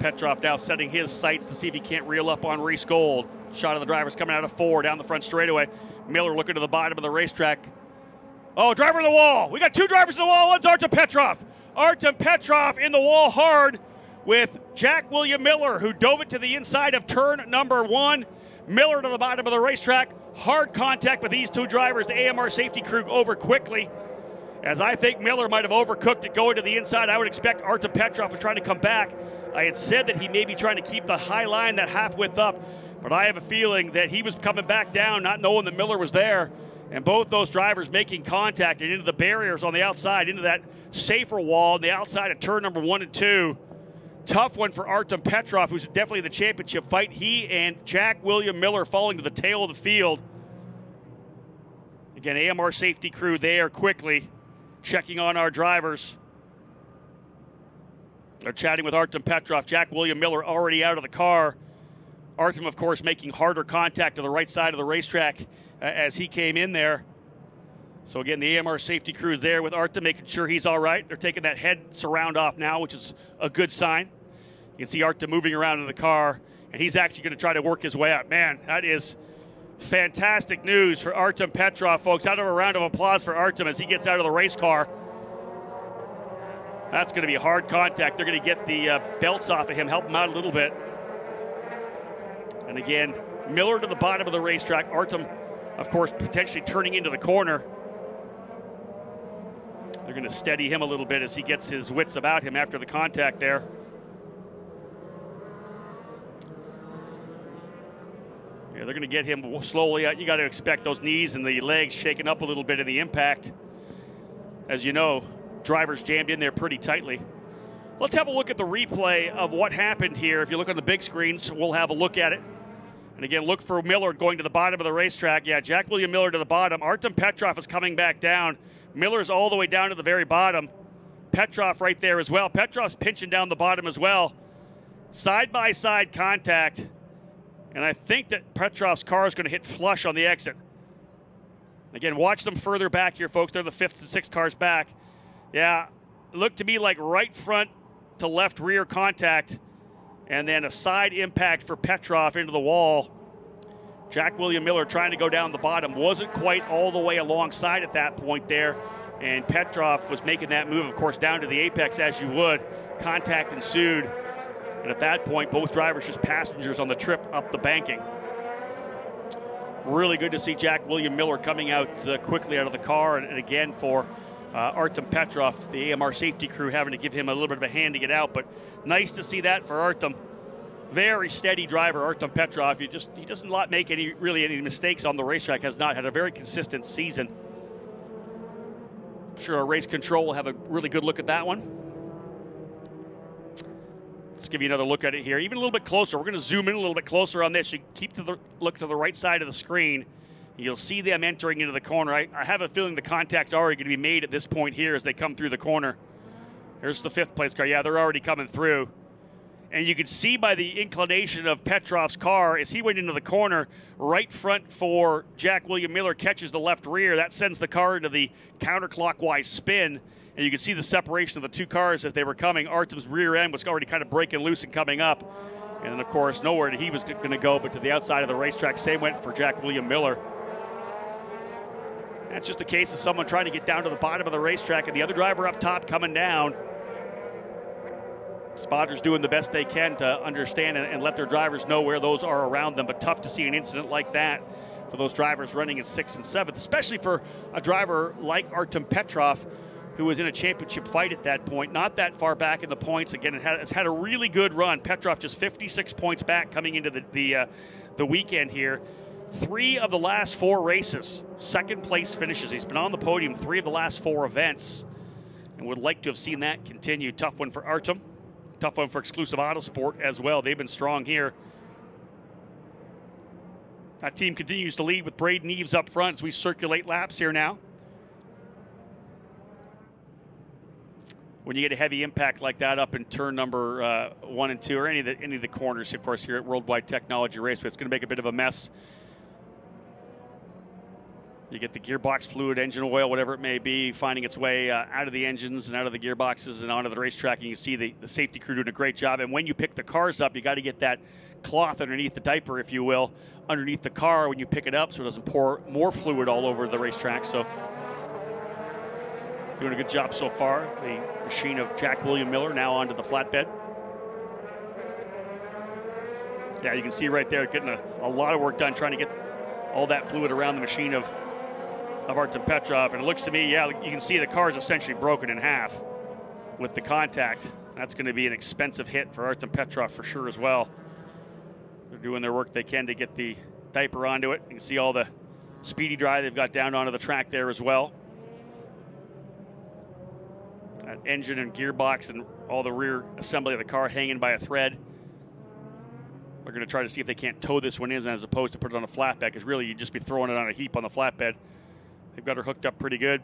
Petrov now setting his sights to see if he can't reel up on Reese Gold. Shot of the drivers coming out of 4 down the front straightaway. Miller looking to the bottom of the racetrack. Oh, driver in the wall. We got 2 drivers in the wall. One's Artem Petrov. Artem Petrov in the wall hard with Jack William Miller, who dove it to the inside of turn number 1. Miller to the bottom of the racetrack. Hard contact with these 2 drivers. The AMR safety crew over quickly. As I think Miller might have overcooked it going to the inside. I would expect Artem Petrov was trying to come back. I had said that he may be trying to keep the high line that half width up, but I have a feeling that he was coming back down, not knowing that Miller was there. And both those drivers making contact and into the barriers on the outside, into that safer wall on the outside of turn number 1 and 2. Tough one for Artem Petrov, who's definitely in the championship fight. He and Jack William Miller falling to the tail of the field. Again, AMR safety crew there quickly checking on our drivers. They're chatting with Artem Petrov. Jack William Miller already out of the car. Artem, of course, making harder contact to the right side of the racetrack as he came in there. So again, the AMR safety crew is there with Artem, making sure he's all right. They're taking that head surround off now, which is a good sign. You can see Artem moving around in the car, and he's actually going to try to work his way out. Man, that is fantastic news for Artem Petrov, folks. Out of a round of applause for Artem as he gets out of the race car. That's going to be hard contact. They're going to get the belts off of him, help him out a little bit. And again, Miller to the bottom of the racetrack. Artem, of course, potentially turning into the corner. They're going to steady him a little bit as he gets his wits about him after the contact there. Yeah, they're going to get him slowly out. You got to expect those knees and the legs shaking up a little bit in the impact. As you know, drivers jammed in there pretty tightly. Let's have a look at the replay of what happened here. If you look on the big screens, we'll have a look at it. And again, look for Miller going to the bottom of the racetrack. Yeah, Jack William Miller to the bottom. Artem Petrov is coming back down. Miller's all the way down to the very bottom. Petrov right there as well. Petrov's pinching down the bottom as well. Side-by-side contact. And I think that Petrov's car is going to hit flush on the exit. Again, watch them further back here, folks. They're the 5th and 6th cars back. Yeah, it looked to me like right front to left rear contact. And then a side impact for Petrov into the wall. Jack William Miller trying to go down the bottom. Wasn't quite all the way alongside at that point there. And Petrov was making that move, of course, down to the apex as you would. Contact ensued. And at that point, both drivers just passengers on the trip up the banking. Really good to see Jack William Miller coming out quickly out of the car. And again, for Artem Petrov, the AMR safety crew having to give him a little bit of a hand to get out. But nice to see that for Artem. Very steady driver, Artem Petrov. He doesn't make any mistakes on the racetrack. Has not had a very consistent season. I'm sure our race control will have a really good look at that one. Let's give you another look at it here, even a little bit closer. We're going to zoom in a little bit closer on this. You keep look to the right side of the screen. You'll see them entering into the corner. I have a feeling the contact's already going to be made at this point here as they come through the corner. Here's the 5th place car. Yeah, they're already coming through. And you can see by the inclination of Petrov's car as he went into the corner, right front for Jack William Miller catches the left rear. That sends the car into the counterclockwise spin. And you can see the separation of the 2 cars as they were coming. Artem's rear end was already kind of breaking loose and coming up. And then, of course, nowhere he was going to go but to the outside of the racetrack. Same went for Jack William Miller. That's just a case of someone trying to get down to the bottom of the racetrack and the other driver up top coming down. Spotters doing the best they can to understand and let their drivers know where those are around them, but tough to see an incident like that for those drivers running in 6th and 7th, especially for a driver like Artem Petrov, who was in a championship fight at that point, not that far back in the points. Again, has had a really good run. Petrov just 56 points back coming into the weekend here. 3 of the last 4 races, 2nd place finishes. He's been on the podium 3 of the last 4 events and would like to have seen that continue. Tough one for Artem. Tough one for Exclusive Autosport as well. They've been strong here. That team continues to lead with Braden Eves up front as we circulate laps here now. When you get a heavy impact like that up in turn number 1 and 2, or any of the corners, of course, here at Worldwide Technology Raceway, it's going to make a bit of a mess. You get the gearbox fluid, engine oil, whatever it may be, finding its way out of the engines and out of the gearboxes and onto the racetrack. And you see the safety crew doing a great job. And when you pick the cars up, you got to get that cloth underneath the diaper, if you will, underneath the car when you pick it up so it doesn't pour more fluid all over the racetrack. So doing a good job so far. The machine of Jack William Miller now onto the flatbed. Yeah, you can see right there getting a lot of work done trying to get all that fluid around the machine of Artem Petrov. And it looks to me, yeah, you can see the car's essentially broken in half with the contact. That's going to be an expensive hit for Artem Petrov for sure as well. They're doing their work they can to get the diaper onto it. You can see all the speedy dry they've got down onto the track there as well. That engine and gearbox and all the rear assembly of the car hanging by a thread. They're going to try to see if they can't tow this one in as opposed to put it on a flatbed, because really you'd just be throwing it on a heap on the flatbed. They've got her hooked up pretty good.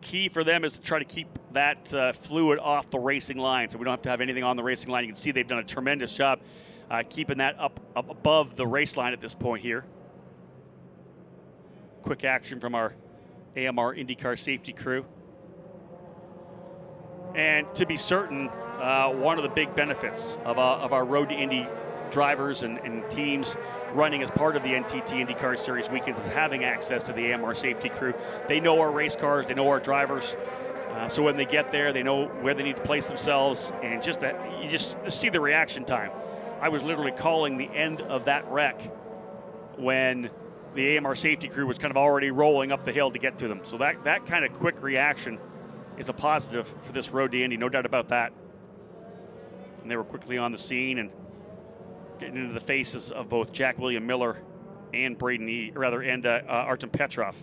Key for them is to try to keep that fluid off the racing line, so we don't have to have anything on the racing line. You can see they've done a tremendous job keeping that up above the race line at this point here. Quick action from our AMR IndyCar safety crew. And to be certain, one of the big benefits of our Road to Indy drivers and teams running as part of the NTT IndyCar Series weekends is having access to the AMR safety crew. They know our race cars, they know our drivers, so when they get there, they know where they need to place themselves, and you just see the reaction time. I was literally calling the end of that wreck when the AMR safety crew was kind of already rolling up the hill to get to them. So that kind of quick reaction is a positive for this Road to Indy, no doubt about that. And they were quickly on the scene and getting into the faces of both Jack William Miller and Artem Petrov.